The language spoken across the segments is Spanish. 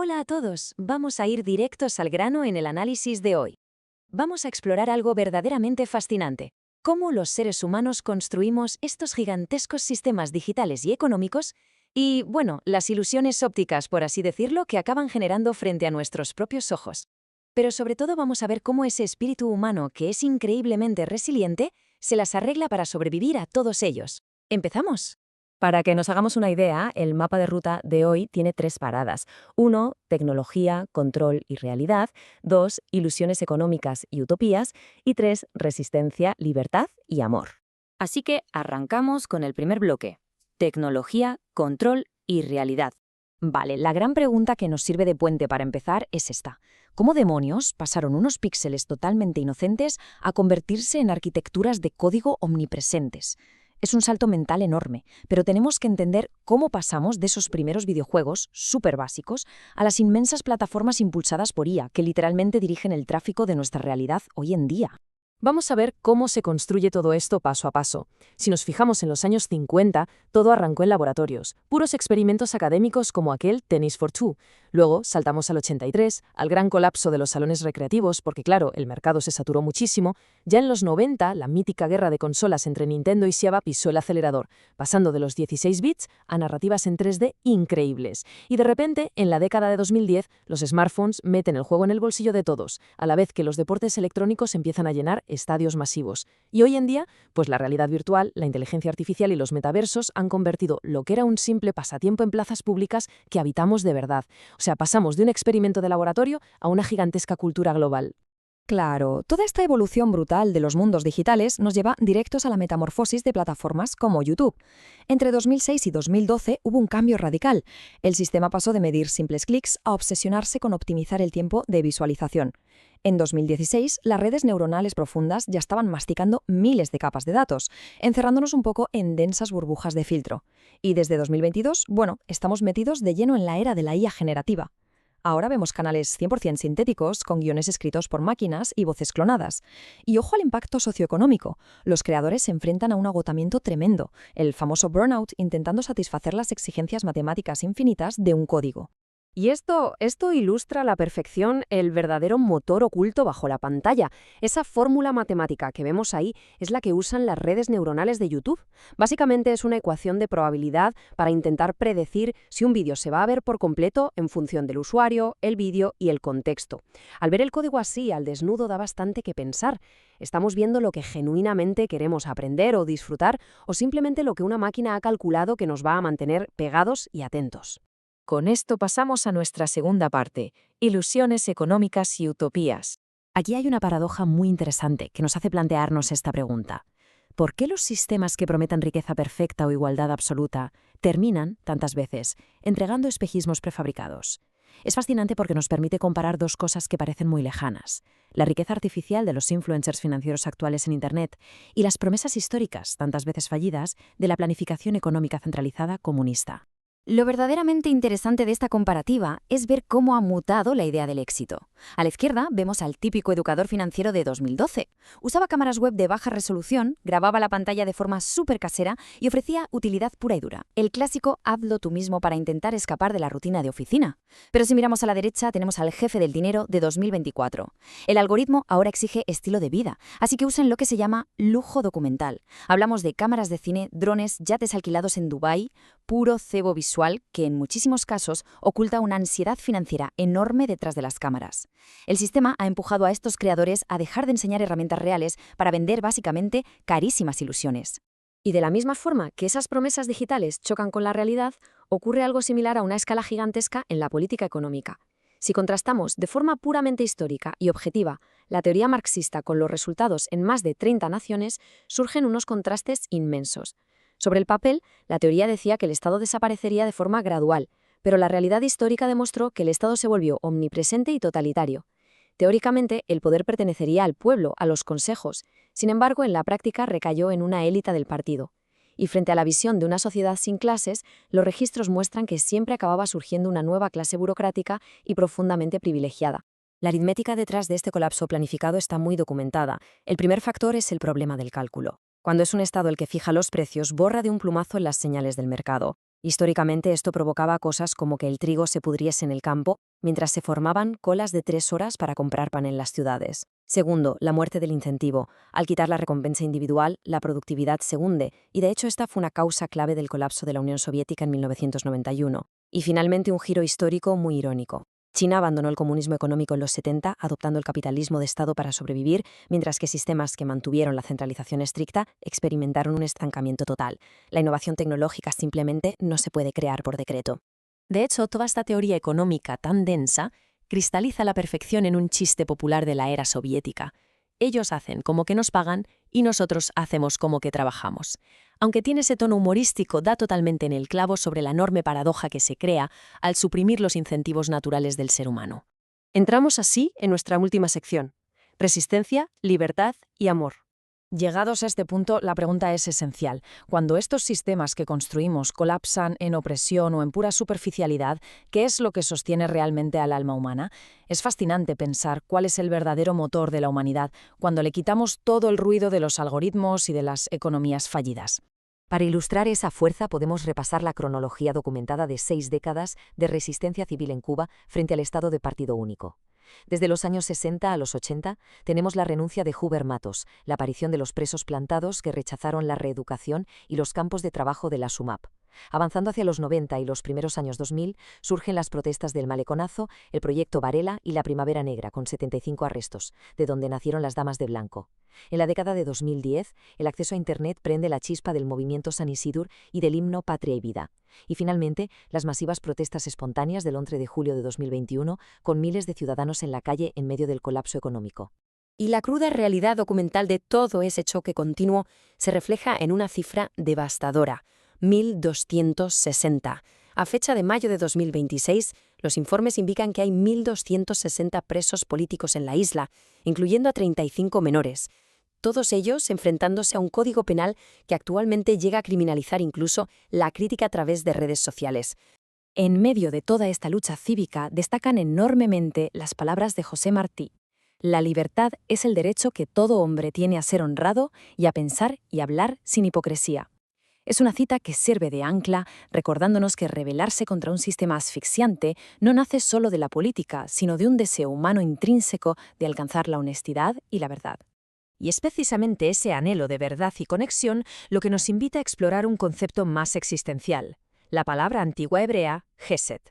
Hola a todos, vamos a ir directos al grano en el análisis de hoy. Vamos a explorar algo verdaderamente fascinante: cómo los seres humanos construimos estos gigantescos sistemas digitales y económicos y, bueno, las ilusiones ópticas, por así decirlo, que acaban generando frente a nuestros propios ojos. Pero sobre todo vamos a ver cómo ese espíritu humano, que es increíblemente resiliente, se las arregla para sobrevivir a todos ellos. ¿Empezamos? Para que nos hagamos una idea, el mapa de ruta de hoy tiene 3 paradas. 1, tecnología, control y realidad. 2, ilusiones económicas y utopías. Y 3, resistencia, libertad y amor. Así que arrancamos con el primer bloque: tecnología, control y realidad. Vale, la gran pregunta que nos sirve de puente para empezar es esta: ¿cómo demonios pasaron unos píxeles totalmente inocentes a convertirse en arquitecturas de código omnipresentes? Es un salto mental enorme, pero tenemos que entender cómo pasamos de esos primeros videojuegos súper básicos a las inmensas plataformas impulsadas por IA, que literalmente dirigen el tráfico de nuestra realidad hoy en día. Vamos a ver cómo se construye todo esto paso a paso. Si nos fijamos en los años 50, todo arrancó en laboratorios, puros experimentos académicos como aquel Tennis for Two. Luego saltamos al 83, al gran colapso de los salones recreativos, porque claro, el mercado se saturó muchísimo. Ya en los 90, la mítica guerra de consolas entre Nintendo y Sega pisó el acelerador, pasando de los 16 bits a narrativas en 3D increíbles. Y de repente, en la década de 2010, los smartphones meten el juego en el bolsillo de todos, a la vez que los deportes electrónicos empiezan a llenar estadios masivos. Y hoy en día, pues la realidad virtual, la inteligencia artificial y los metaversos han convertido lo que era un simple pasatiempo en plazas públicas que habitamos de verdad. O sea, pasamos de un experimento de laboratorio a una gigantesca cultura global. Claro, toda esta evolución brutal de los mundos digitales nos lleva directos a la metamorfosis de plataformas como YouTube. Entre 2006 y 2012 hubo un cambio radical. El sistema pasó de medir simples clics a obsesionarse con optimizar el tiempo de visualización. En 2016, las redes neuronales profundas ya estaban masticando miles de capas de datos, encerrándonos un poco en densas burbujas de filtro. Y desde 2022, bueno, estamos metidos de lleno en la era de la IA generativa. Ahora vemos canales 100% sintéticos, con guiones escritos por máquinas y voces clonadas. Y ojo al impacto socioeconómico. Los creadores se enfrentan a un agotamiento tremendo, el famoso burnout, intentando satisfacer las exigencias matemáticas infinitas de un código. Y esto ilustra a la perfección el verdadero motor oculto bajo la pantalla. Esa fórmula matemática que vemos ahí es la que usan las redes neuronales de YouTube. Básicamente es una ecuación de probabilidad para intentar predecir si un vídeo se va a ver por completo en función del usuario, el vídeo y el contexto. Al ver el código así, al desnudo, da bastante que pensar. ¿Estamos viendo lo que genuinamente queremos aprender o disfrutar, o simplemente lo que una máquina ha calculado que nos va a mantener pegados y atentos? Con esto pasamos a nuestra segunda parte: ilusiones económicas y utopías. Aquí hay una paradoja muy interesante que nos hace plantearnos esta pregunta: ¿por qué los sistemas que prometen riqueza perfecta o igualdad absoluta terminan, tantas veces, entregando espejismos prefabricados? Es fascinante porque nos permite comparar dos cosas que parecen muy lejanas: la riqueza artificial de los influencers financieros actuales en Internet y las promesas históricas, tantas veces fallidas, de la planificación económica centralizada comunista. Lo verdaderamente interesante de esta comparativa es ver cómo ha mutado la idea del éxito. A la izquierda vemos al típico educador financiero de 2012. Usaba cámaras web de baja resolución, grababa la pantalla de forma súper casera y ofrecía utilidad pura y dura. El clásico hazlo tú mismo para intentar escapar de la rutina de oficina. Pero si miramos a la derecha, tenemos al jefe del dinero de 2024. El algoritmo ahora exige estilo de vida, así que usan lo que se llama lujo documental. Hablamos de cámaras de cine, drones, yates alquilados en Dubái, puro cebo visual que en muchísimos casos oculta una ansiedad financiera enorme detrás de las cámaras. El sistema ha empujado a estos creadores a dejar de enseñar herramientas reales para vender básicamente carísimas ilusiones. Y de la misma forma que esas promesas digitales chocan con la realidad, ocurre algo similar a una escala gigantesca en la política económica. Si contrastamos de forma puramente histórica y objetiva la teoría marxista con los resultados en más de 30 naciones, surgen unos contrastes inmensos. Sobre el papel, la teoría decía que el Estado desaparecería de forma gradual, pero la realidad histórica demostró que el Estado se volvió omnipresente y totalitario. Teóricamente, el poder pertenecería al pueblo, a los consejos. Sin embargo, en la práctica recayó en una élite del partido. Y frente a la visión de una sociedad sin clases, los registros muestran que siempre acababa surgiendo una nueva clase burocrática y profundamente privilegiada. La aritmética detrás de este colapso planificado está muy documentada. El primer factor es el problema del cálculo. Cuando es un Estado el que fija los precios, borra de un plumazo las señales del mercado. Históricamente esto provocaba cosas como que el trigo se pudriese en el campo mientras se formaban colas de 3 horas para comprar pan en las ciudades. Segundo, la muerte del incentivo. Al quitar la recompensa individual, la productividad se hunde, y de hecho esta fue una causa clave del colapso de la Unión Soviética en 1991. Y finalmente un giro histórico muy irónico. China abandonó el comunismo económico en los 70, adoptando el capitalismo de Estado para sobrevivir, mientras que sistemas que mantuvieron la centralización estricta experimentaron un estancamiento total. La innovación tecnológica simplemente no se puede crear por decreto. De hecho, toda esta teoría económica tan densa cristaliza a la perfección en un chiste popular de la era soviética. Ellos hacen como que nos pagan y nosotros hacemos como que trabajamos. Aunque tiene ese tono humorístico, da totalmente en el clavo sobre la enorme paradoja que se crea al suprimir los incentivos naturales del ser humano. Entramos así en nuestra última sección: resistencia, libertad y amor. Llegados a este punto, la pregunta es esencial. Cuando estos sistemas que construimos colapsan en opresión o en pura superficialidad, ¿qué es lo que sostiene realmente al alma humana? Es fascinante pensar cuál es el verdadero motor de la humanidad cuando le quitamos todo el ruido de los algoritmos y de las economías fallidas. Para ilustrar esa fuerza podemos repasar la cronología documentada de 6 décadas de resistencia civil en Cuba frente al estado de partido único. Desde los años 60 a los 80 tenemos la renuncia de Hubert Matos, la aparición de los presos plantados que rechazaron la reeducación y los campos de trabajo de la SUMAP. Avanzando hacia los 90 y los primeros años 2000, surgen las protestas del Maleconazo, el proyecto Varela y la Primavera Negra, con 75 arrestos, de donde nacieron las Damas de Blanco. En la década de 2010, el acceso a Internet prende la chispa del movimiento San Isidro y del himno Patria y Vida. Y finalmente, las masivas protestas espontáneas del 11 de julio de 2021, con miles de ciudadanos en la calle en medio del colapso económico. Y la cruda realidad documental de todo ese choque continuo se refleja en una cifra devastadora: 1.260. A fecha de mayo de 2026, los informes indican que hay 1.260 presos políticos en la isla, incluyendo a 35 menores. Todos ellos enfrentándose a un código penal que actualmente llega a criminalizar incluso la crítica a través de redes sociales. En medio de toda esta lucha cívica destacan enormemente las palabras de José Martí: la libertad es el derecho que todo hombre tiene a ser honrado y a pensar y hablar sin hipocresía. Es una cita que sirve de ancla, recordándonos que rebelarse contra un sistema asfixiante no nace solo de la política, sino de un deseo humano intrínseco de alcanzar la honestidad y la verdad. Y es precisamente ese anhelo de verdad y conexión lo que nos invita a explorar un concepto más existencial: la palabra antigua hebrea, Gesed.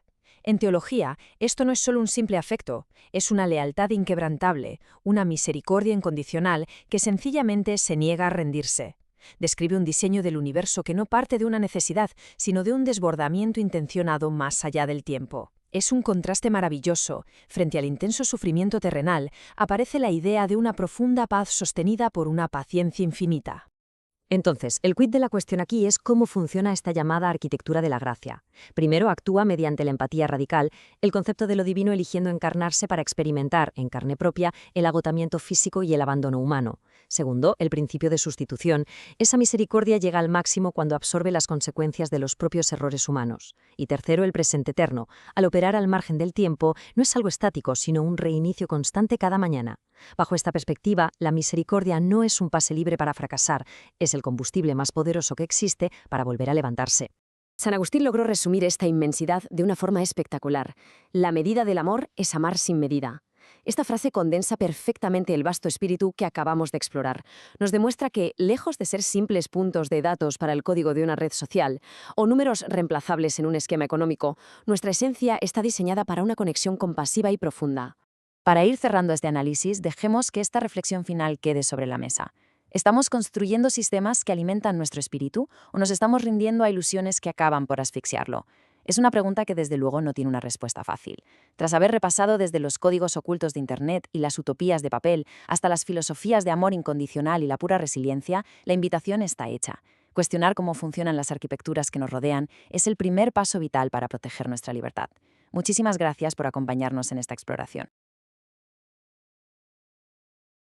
En teología, esto no es solo un simple afecto, es una lealtad inquebrantable, una misericordia incondicional que sencillamente se niega a rendirse. Describe un diseño del universo que no parte de una necesidad, sino de un desbordamiento intencionado más allá del tiempo. Es un contraste maravilloso. Frente al intenso sufrimiento terrenal, aparece la idea de una profunda paz sostenida por una paciencia infinita. Entonces, el quid de la cuestión aquí es cómo funciona esta llamada arquitectura de la gracia. Primero, actúa mediante la empatía radical, el concepto de lo divino eligiendo encarnarse para experimentar, en carne propia, el agotamiento físico y el abandono humano. Segundo, el principio de sustitución. Esa misericordia llega al máximo cuando absorbe las consecuencias de los propios errores humanos. Y tercero, el presente eterno. Al operar al margen del tiempo, no es algo estático, sino un reinicio constante cada mañana. Bajo esta perspectiva, la misericordia no es un pase libre para fracasar, es el combustible más poderoso que existe para volver a levantarse. San Agustín logró resumir esta inmensidad de una forma espectacular: la medida del amor es amar sin medida. Esta frase condensa perfectamente el vasto espíritu que acabamos de explorar. Nos demuestra que, lejos de ser simples puntos de datos para el código de una red social o números reemplazables en un esquema económico, nuestra esencia está diseñada para una conexión compasiva y profunda. Para ir cerrando este análisis, dejemos que esta reflexión final quede sobre la mesa. ¿Estamos construyendo sistemas que alimentan nuestro espíritu o nos estamos rindiendo a ilusiones que acaban por asfixiarlo? Es una pregunta que desde luego no tiene una respuesta fácil. Tras haber repasado desde los códigos ocultos de Internet y las utopías de papel hasta las filosofías de amor incondicional y la pura resiliencia, la invitación está hecha. Cuestionar cómo funcionan las arquitecturas que nos rodean es el primer paso vital para proteger nuestra libertad. Muchísimas gracias por acompañarnos en esta exploración.